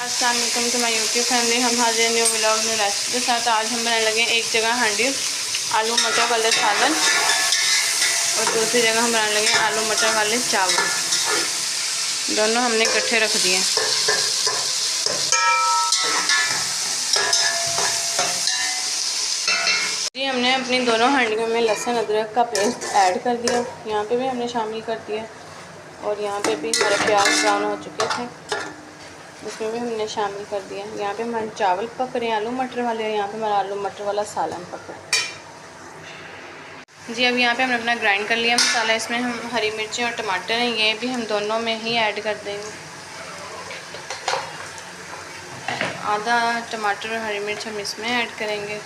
अस्सलाम वालेकुम to my YouTube family. हम हाजिर न्यू व्लॉग न्यू रेसिपी के साथ। आज हम बनाने लगे एक जगह हांडी आलू मटर वाले सालन और दूसरी जगह हम बनाने लगे आलू मटर वाले चावल। दोनों हमने इकट्ठे रख दिए। जी हमने अपनी दोनों हांडियों में लहसुन अदरक का पेस्ट ऐड कर दिया। यहाँ पे भी हमने शामिल कर दिया और यहाँ पे भी हमारे प्याज ब्राउन हो चुके थे, इसमें भी हमने शामिल कर दिया। यहाँ पे हमारे चावल पक रहे हैं आलू मटर वाले, और यहाँ पे हमारा आलू मटर वाला सालन पक रहा है। जी अब यहाँ पे हमने अपना ग्राइंड कर लिया मसाला। इसमें हम हरी मिर्ची और टमाटर हैं, ये भी हम दोनों में ही ऐड कर देंगे। आधा टमाटर और हरी मिर्च हम इसमें ऐड करेंगे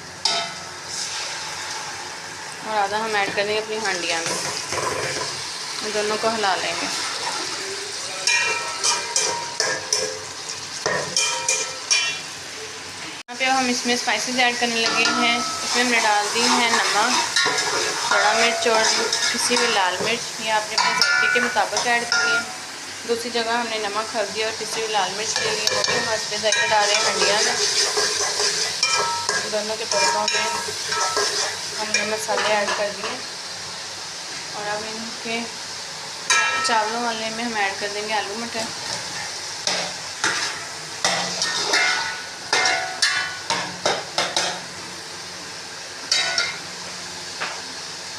और आधा हम ऐड करेंगे अपनी हांडिया में। दोनों को हिला लेंगे। यहाँ पे हम इसमें स्पाइसेस ऐड करने लगे हैं। इसमें हमने डाल दी है नमक, बड़ा मिर्च और पिसी हुई लाल मिर्च। ये आपने अपने जायके के मुताबिक ऐड किए। दूसरी जगह हमने नमक, हल्दी और पिसी हुई लाल मिर्च ले ली, वो भी हम इसमें जायके डाल रहे हैं हंडिया में। दोनों के तड़कों में हमने मसाले ऐड कर दिए और अब इनके चावलों वाले में हम ऐड कर देंगे आलू मटर।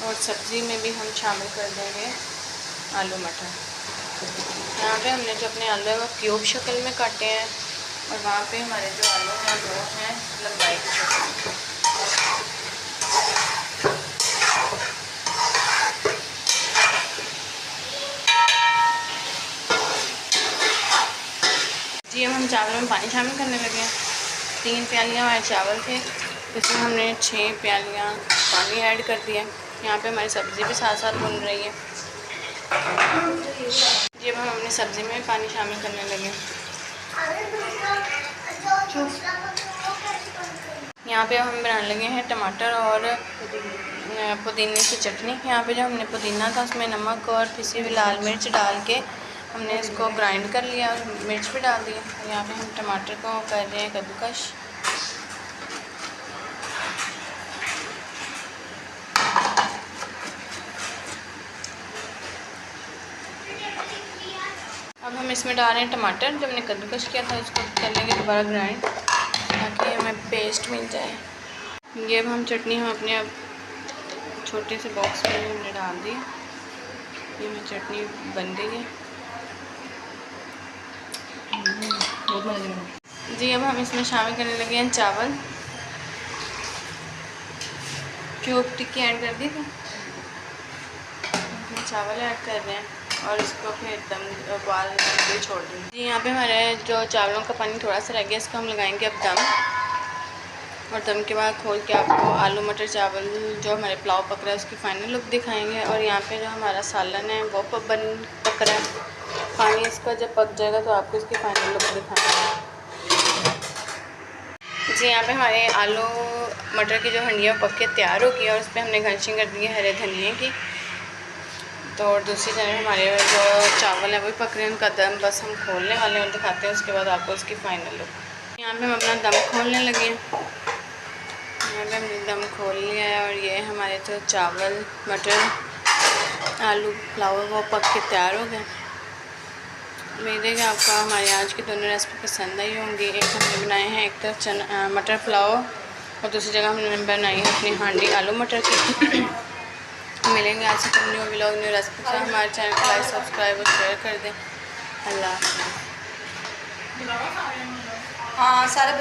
और सब्ज़ी में भी हम शामिल कर देंगे आलू मटर। यहाँ पे हमने जो अपने आलू है वो क्यूब शक्ल में काटे हैं और वहाँ पे हमारे जो आलू हैं वो हैं लंबाई की शक्ल। जी अब हम चावलों में पानी शामिल करने लगे हैं। 3 प्यालियाँ हमारे चावल थे, इसमें हमने 6 प्यालियाँ पानी ऐड कर दिया। यहाँ पे हमारी सब्ज़ी भी साथ साथ भुन रही है। जी अब हम अपनी सब्ज़ी में पानी शामिल करने लगे। यहाँ पे हम बनाने लगे हैं टमाटर और पुदीने की चटनी। यहाँ पे जो हमने पुदीना था उसमें नमक और पिसी हुई लाल मिर्च डाल के हमने इसको ग्राइंड कर लिया और मिर्च भी डाल दी। यहाँ पे हम टमाटर को कर रहे हैं कद्दूकश। अब हम इसमें डाल रहे हैं टमाटर। जो हमने कद्दूकश किया था उसको कर लेंगे दोबारा ग्राइंड ताकि हमें पेस्ट मिल जाए। ये अब हम चटनी हम अपने अब छोटे से बॉक्स में हमने डाल दी। ये मेरी चटनी बन गई है। जी अब हम इसमें शामिल करने लगे हैं चावल। क्यूब टिक्की ऐड कर दी थी, चावल ऐड कर रहे हैं और इसको फिर दम उबाल के छोड़ देंगे। जी यहाँ पे हमारे जो चावलों का पानी थोड़ा सा रह गया, इसको हम लगाएंगे अब दम। और दम के बाद खोल के आपको आलू मटर चावल जो हमारे पुलाव पक रहा है उसकी फ़ाइनल लुक दिखाएंगे। और यहाँ पे जो हमारा सालन है वो पक रहा है। पानी इसका जब पक जाएगा तो आपको इसकी फ़ाइनल लुक दिखाएंगे। जी यहाँ पे हमारे आलू मटर की जो हंडियाँ पक के तैयार हो गई और उस पर हमने गार्निशिंग कर दी है हरे धनिए की। तो और दूसरी तरफ हमारे जो चावल हैं वो भी पक रहे हैं, उनका दम बस हम खोलने वाले हैं, दिखाते हैं उसके बाद आपको उसकी फ़ाइनल लुक। यहाँ पे हम अपना दम खोलने लगे हैं। यहाँ पे हमने दम खोल लिया है और ये हमारे जो चावल मटर आलू पुलाव वो पक के तैयार हो गए। उम्मीद है कि आपको हमारी आज की दोनों रेसिपी पसंद आई होंगी। एक हमने बनाए हैं एक तरफ मटर पुलाव और दूसरी जगह हमने बनाई है अपनी हांडी आलू मटर की। मिलेंगे आज से न्यू व्लॉग न्यू रेसिपी से। हमारे चैनल को लाइक सब्सक्राइब और शेयर कर दें। अल्लाह हाफ़िज़। हाँ सारे